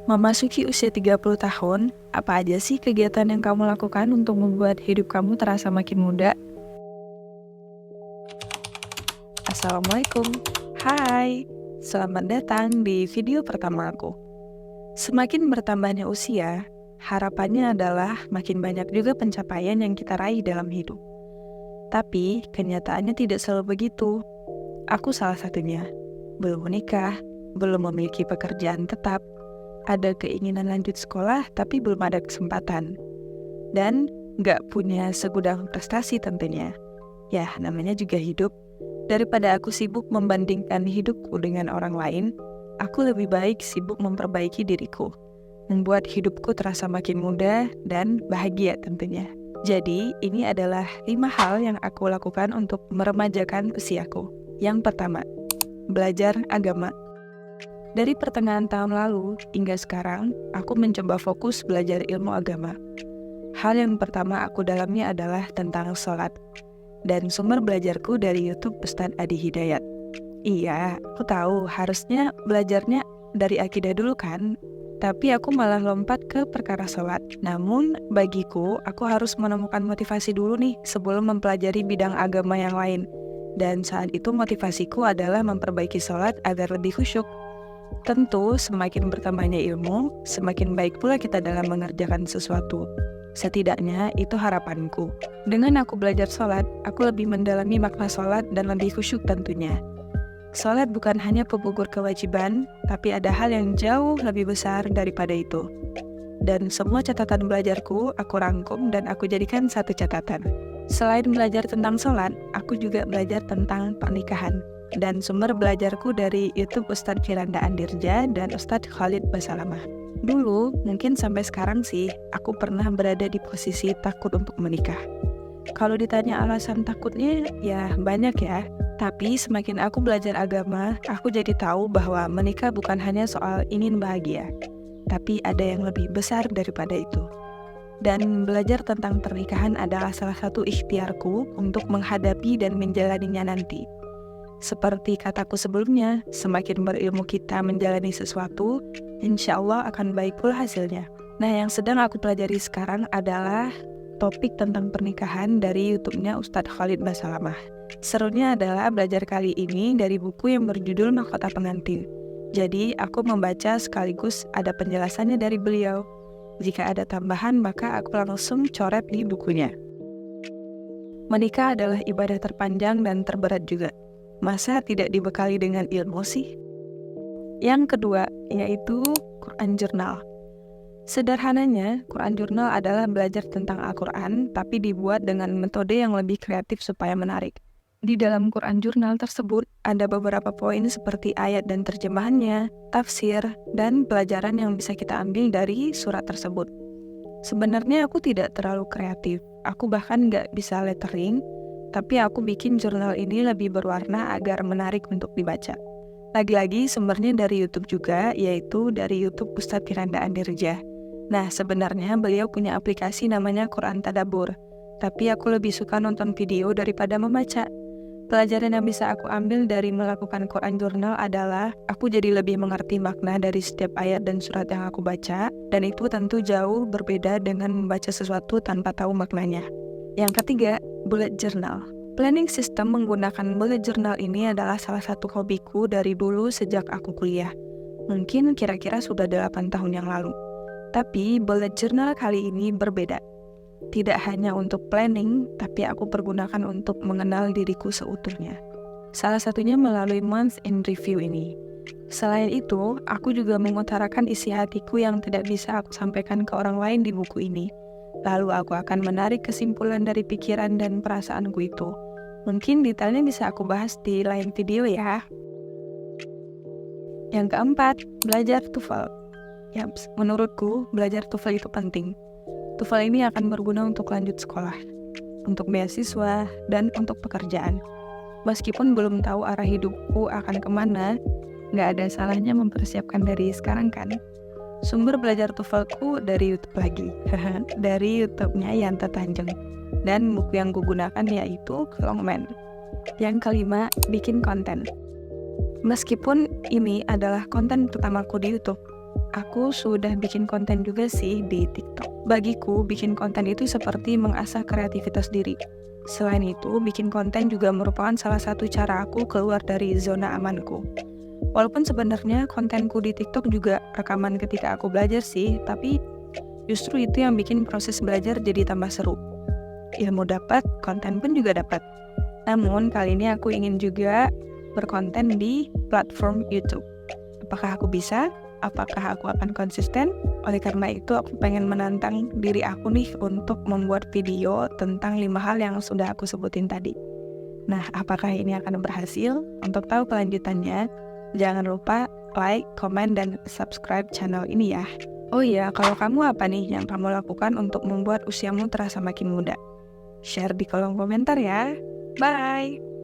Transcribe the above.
Memasuki usia 30 tahun, apa aja sih kegiatan yang kamu lakukan untuk membuat hidup kamu terasa makin muda? Assalamualaikum. Hai, selamat datang di video pertama aku. Semakin bertambahnya usia, harapannya adalah makin banyak juga pencapaian yang kita raih dalam hidup. Tapi, kenyataannya tidak selalu begitu. Aku salah satunya. Belum menikah, belum memiliki pekerjaan tetap, ada keinginan lanjut sekolah tapi belum ada kesempatan. Dan nggak punya segudang prestasi tentunya. Ya, namanya juga hidup. Daripada aku sibuk membandingkan hidupku dengan orang lain, aku lebih baik sibuk memperbaiki diriku. Membuat hidupku terasa makin muda dan bahagia tentunya. Jadi, ini adalah 5 hal yang aku lakukan untuk meremajakan usiaku. Yang pertama, belajar agama. Dari pertengahan tahun lalu hingga sekarang, aku mencoba fokus belajar ilmu agama. Hal yang pertama aku dalami adalah tentang sholat. Dan sumber belajarku dari YouTube Ustadz Adi Hidayat. Iya, aku tahu harusnya belajarnya dari akidah dulu kan? Tapi aku malah lompat ke perkara sholat. Namun, bagiku, aku harus menemukan motivasi dulu nih sebelum mempelajari bidang agama yang lain. Dan saat itu motivasiku adalah memperbaiki sholat agar lebih khusyuk. Tentu, semakin bertambahnya ilmu, semakin baik pula kita dalam mengerjakan sesuatu. Setidaknya, itu harapanku. Dengan aku belajar sholat, aku lebih mendalami makna sholat dan lebih khusyuk tentunya. Sholat bukan hanya penggugur kewajiban, tapi ada hal yang jauh lebih besar daripada itu. Dan semua catatan belajarku, aku rangkum dan aku jadikan satu catatan. Selain belajar tentang sholat, aku juga belajar tentang pernikahan. Dan sumber belajarku dari YouTube Ustadz Firanda Andirja dan Ustadz Khalid Basalamah. Dulu, mungkin sampai sekarang sih, aku pernah berada di posisi takut untuk menikah. Kalau ditanya alasan takutnya, ya banyak ya. Tapi semakin aku belajar agama, aku jadi tahu bahwa menikah bukan hanya soal ingin bahagia. Tapi ada yang lebih besar daripada itu. Dan belajar tentang pernikahan adalah salah satu ikhtiarku untuk menghadapi dan menjalaninya nanti. Seperti kataku sebelumnya, semakin berilmu kita menjalani sesuatu, insya Allah akan baik pula hasilnya. Nah, yang sedang aku pelajari sekarang adalah topik tentang pernikahan dari YouTube-nya Ustadz Khalid Basalamah. Serunya adalah belajar kali ini dari buku yang berjudul Mahkota Pengantin. Jadi, aku membaca sekaligus ada penjelasannya dari beliau. Jika ada tambahan, maka aku langsung coret di bukunya. Menikah adalah ibadah terpanjang dan terberat juga. Masa tidak dibekali dengan ilmu sih? Yang kedua, yaitu Quran Journal. Sederhananya, Quran Journal adalah belajar tentang Al-Quran, tapi dibuat dengan metode yang lebih kreatif supaya menarik. Di dalam Quran Journal tersebut, ada beberapa poin seperti ayat dan terjemahannya, tafsir, dan pelajaran yang bisa kita ambil dari surat tersebut. Sebenarnya aku tidak terlalu kreatif, aku bahkan nggak bisa lettering, tapi aku bikin jurnal ini lebih berwarna agar menarik untuk dibaca. Lagi-lagi sumbernya dari YouTube juga, yaitu dari YouTube Ustadz Firanda Andirja. Nah, sebenarnya beliau punya aplikasi namanya Quran Tadabbur, tapi aku lebih suka nonton video daripada membaca. Pelajaran yang bisa aku ambil dari melakukan Quran Journal adalah aku jadi lebih mengerti makna dari setiap ayat dan surat yang aku baca, dan itu tentu jauh berbeda dengan membaca sesuatu tanpa tahu maknanya. Yang ketiga, bullet journal. Planning system menggunakan bullet journal ini adalah salah satu hobiku dari dulu sejak aku kuliah. Mungkin kira-kira sudah 8 tahun yang lalu. Tapi bullet journal kali ini berbeda. Tidak hanya untuk planning, tapi aku pergunakan untuk mengenal diriku seutuhnya. Salah satunya melalui month in review ini. Selain itu, aku juga mengutarakan isi hatiku yang tidak bisa aku sampaikan ke orang lain di buku ini. Lalu aku akan menarik kesimpulan dari pikiran dan perasaanku itu. Mungkin detailnya bisa aku bahas di lain video ya. Yang keempat, belajar TOEFL. Yaps, menurutku belajar TOEFL itu penting. TOEFL ini akan berguna untuk lanjut sekolah, untuk beasiswa, dan untuk pekerjaan. Meskipun belum tahu arah hidupku akan kemana, nggak ada salahnya mempersiapkan dari sekarang kan? Sumber belajar TOEFL-ku dari YouTube lagi, dari YouTube-nya Yanta Tanjung. Dan buku yang kugunakan yaitu Longman. Yang kelima, bikin konten. Meskipun ini adalah konten pertamaku di YouTube, Aku sudah bikin konten juga sih di TikTok. Bagiku, bikin konten itu seperti mengasah kreativitas diri. Selain itu, bikin konten juga merupakan salah satu cara aku keluar dari zona amanku. Walaupun sebenarnya kontenku di TikTok juga rekaman ketika aku belajar sih, tapi justru itu yang bikin proses belajar jadi tambah seru. Ilmu dapat, konten pun juga dapat. Namun, kali ini aku ingin juga berkonten di platform YouTube. Apakah aku bisa? Apakah aku akan konsisten? Oleh karena itu, aku pengen menantang diri aku nih untuk membuat video tentang 5 hal yang sudah aku sebutin tadi. Nah, apakah ini akan berhasil? Untuk tahu kelanjutannya, jangan lupa like, komen, dan subscribe channel ini ya. Oh iya, kalau kamu apa nih yang kamu lakukan untuk membuat usiamu terasa makin muda? Share di kolom komentar ya. Bye!